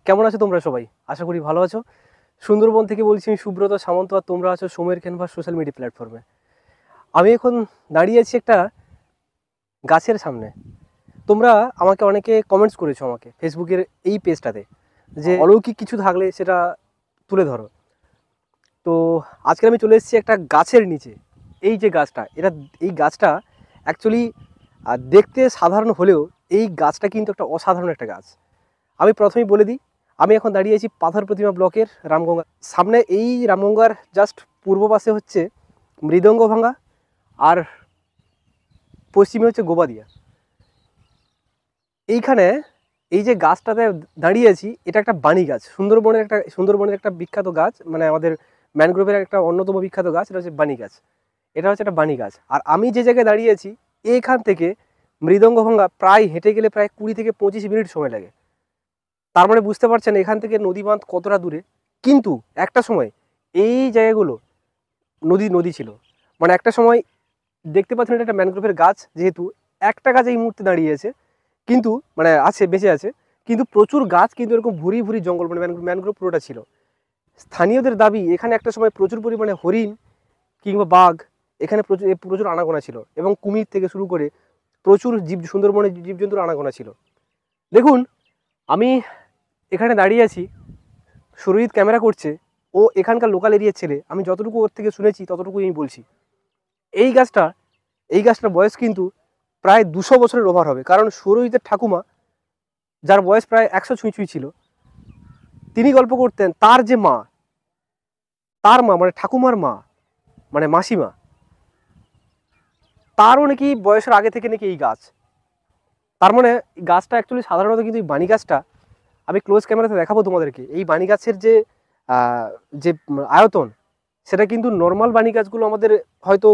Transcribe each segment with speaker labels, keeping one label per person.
Speaker 1: কেমন আছো তোমরা সবাই? আশা করি ভালো আছো। সুন্দরবন থেকে বলছি আমি সুব্রত সামন্ত, আর তোমরা আছো সময়ের ক্যানভাস সোশ্যাল মিডিয়া প্ল্যাটফর্মে। আমি এখন দাঁড়িয়ে আছি একটা গাছের সামনে। তোমরা আমাকে অনেকে কমেন্টস করেছো আমাকে ফেসবুকের এই পেজটাতে, যে অলৌকিক কিছু থাকলে সেটা তুলে ধরো। তো আজকে আমি চলে এসেছি একটা গাছের নিচে। এই যে গাছটা, এই গাছটা অ্যাকচুয়ালি দেখতে সাধারণ হলেও এই গাছটা কিন্তু একটা অসাধারণ একটা গাছ। আমি প্রথমেই বলে দিই, আমি এখন দাঁড়িয়ে আছি পাথর প্রতিমা ব্লকের রামগঙ্গা সামনে। এই রামগঙ্গার জাস্ট পূর্ব পাশে হচ্ছে মৃদঙ্গ ভাঙা, আর পশ্চিমে হচ্ছে গোবাদিয়া। এইখানে এই যে গাছটাতে দাঁড়িয়ে আছি, এটা একটা বাণী গাছ, সুন্দরবনের একটা বিখ্যাত গাছ, মানে আমাদের ম্যানগ্রোভের একটা অন্যতম বিখ্যাত গাছ। এটা হচ্ছে বাণী গাছ। এটা হচ্ছে একটা বাণী গাছ। আর আমি যে জায়গায় দাঁড়িয়ে আছি, এইখান থেকে মৃদঙ্গ ভাঙা প্রায় হেঁটে গেলে প্রায় 20 থেকে 25 মিনিট সময় লাগে। তার মানে বুঝতে পারছেন এখান থেকে নদী বাঁধ কতটা দূরে। কিন্তু একটা সময় এই জায়গাগুলো নদী ছিল। মানে একটা সময় দেখতে পাচ্ছেন এটা একটা ম্যানগ্রোভের গাছ, যেহেতু একটা গাছ এই মুহূর্তে দাঁড়িয়ে আছে, কিন্তু মানে আছে, বেঁচে আছে, কিন্তু প্রচুর গাছ কিন্তু এরকম ভুরি ভুরি জঙ্গল, মানে ম্যানগ্রোভ পুরোটা ছিল। স্থানীয়দের দাবি এখানে একটা সময় প্রচুর পরিমাণে হরিণ কিংবা বাঘ, এখানে প্রচুর আনাগোনা ছিল, এবং কুমির থেকে শুরু করে প্রচুর সুন্দরবনের জীবজন্তুর আনাগোনা ছিল। দেখুন, আমি এখানে দাঁড়িয়ে আছি, সুরজিৎ ক্যামেরা করছে, ও এখানকার লোকাল এরিয়ার ছেলে। আমি যতটুকু ওর থেকে শুনেছি ততটুকুই আমি বলছি। এই গাছটার বয়স কিন্তু প্রায় 200 বছরের ওভার হবে, কারণ সুরজিতের ঠাকুমা, যার বয়স প্রায় 100 ছুঁই ছিল, তিনি গল্প করতেন তার মা মানে ঠাকুমার মা, মানে মাসিমা, তারও নাকি বয়সের আগে থেকে নাকি এই গাছ। তার মানে গাছটা অ্যাকচুয়ালি সাধারণত কিন্তু এই বাণী গাছটা, আমি ক্লোজ ক্যামেরাতে দেখাবো তোমাদেরকে, এই বাণী গাছের যে আয়তন, সেটা কিন্তু নর্মাল বাণী গাছগুলো আমাদের হয়তো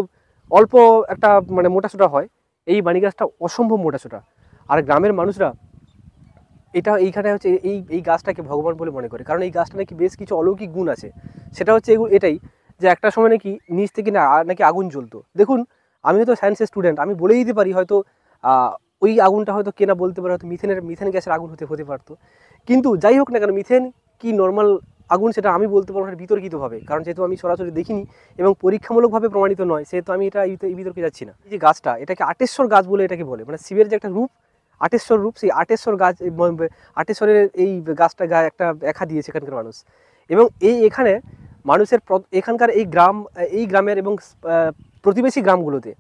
Speaker 1: অল্প একটা মানে মোটাসোটা হয়, এই বাণী গাছটা অসম্ভব মোটাসোটা। আর গ্রামের মানুষরা এইখানে হচ্ছে এই গাছটাকে ভগবান বলে মনে করে, কারণ এই গাছটা নাকি বেশ কিছু অলৌকিক গুণ আছে। সেটা হচ্ছে এটাই যে একটা সময় নাকি নিচ থেকে নাকি আগুন জ্বলতো। দেখুন, আমি হয়তো সায়েন্সের স্টুডেন্ট, আমি বলেই দিতে পারি হয়তো ওই আগুনটা হয়তো কেনা বলতে পারে, হয়তো মিথেন গ্যাসের আগুন হতে পারতো। কিন্তু যাই হোক না কেন, মিথেন কি নর্মাল আগুন সেটা আমি বলতে পারবো না বিতর্কিতভাবে, কারণ যেহেতু আমি সরাসরি দেখিনি এবং পরীক্ষামূলকভাবে প্রমাণিত নয়, সেহেতু আমি এই বিতর্কে যাচ্ছি না। এই যে গাছটা, এটাকে আটেশ্বর গাছ বলে এটাকে বলে, মানে শিবের যে একটা রূপ, আটেশ্বর রূপ, সেই আটেশ্বর গাছ, আটেশ্বরের এই গাছটা গায়ে একটা দেখা দিয়েছে এখানকার মানুষ। এবং এখানে মানুষের এখানকার এই গ্রামের এবং প্রতিবেশী গ্রামগুলোতে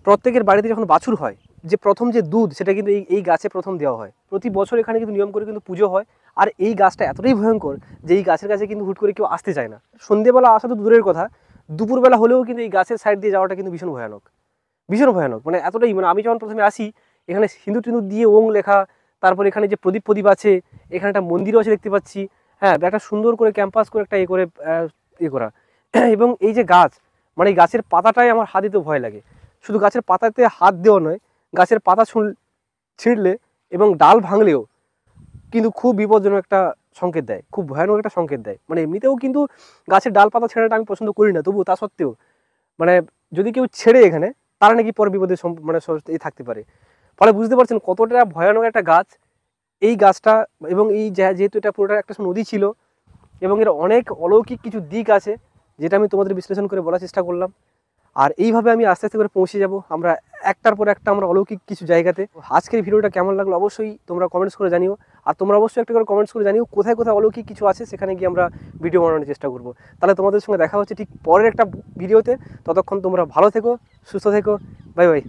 Speaker 1: প্রত্যেকের বাড়িতে যখন বাছুর হয়, যে প্রথম যে দুধ, সেটা কিন্তু এই গাছে প্রথম দেওয়া হয়। প্রতি বছর এখানে কিন্তু নিয়ম করে কিন্তু পুজো হয়। আর এই গাছটা এতটাই ভয়ঙ্কর যে এই গাছের কাছে কিন্তু হুট করে কেউ আসতে চায় না। সন্ধ্যেবেলা আসা তো দূরের কথা, দুপুরবেলা হলেও কিন্তু এই গাছের সাইড দিয়ে যাওয়াটা কিন্তু ভীষণ ভয়ানক। মানে এতটাই, মানে আমি যখন প্রথমে আসি, এখানে সিঁদুর টিঁদুর দিয়ে ওং লেখা, তারপর এখানে যে প্রদীপ আছে, এখানে একটা মন্দিরও আছে দেখতে পাচ্ছি, হ্যাঁ, একটা সুন্দর করে ক্যাম্পাস করে একটা করা। এবং এই যে গাছ, মানে এই গাছের পাতাটাই আমার হাত দিতে ভয় লাগে। শুধু গাছের পাতাতে হাত দেওয়া নয়, গাছের পাতা ছিঁড়লে এবং ডাল ভাঙলেও কিন্তু খুব বিপজ্জনক একটা সংকেত দেয়, খুব ভয়ানক একটা সংকেত দেয়। মানে এমনিতেও কিন্তু গাছের ডাল পাতা ছেঁড়াটা আমি পছন্দ করি না, তবু তা সত্ত্বেও মানে যদি কেউ ছেড়ে এখানে, তারা নাকি পরে বিপদে মানে থাকতে পারে। ফলে বুঝতে পারছেন কতটা ভয়ানক একটা গাছ এই গাছটা। এবং যেহেতু এটা পুরোটা একটা নদী ছিল, এবং এর অনেক অলৌকিক কিছু দিক আছে, যেটা আমি তোমাদের বিশ্লেষণ করে বলার চেষ্টা করলাম। আর এইভাবে আমি আস্তে আস্তে করে পৌঁছে যাব আমরা একটার পর একটা আমরা অলৌকিক কিছু জায়গাতে। আজকের ভিডিওটা কেমন লাগলো অবশ্যই তোমরা কমেন্টস করে জানিও। আর তোমরা অবশ্যই একটা করে কমেন্টস করে জানিও কোথায় কোথায় অলৌকিক কিছু আছে, সেখানে গিয়ে আমরা ভিডিও বানানোর চেষ্টা করব। তাহলে তোমাদের সঙ্গে দেখা হচ্ছে ঠিক পরের একটা ভিডিওতে। ততক্ষণ তোমরা ভালো থেকো, সুস্থ থেকো, বাই বাই।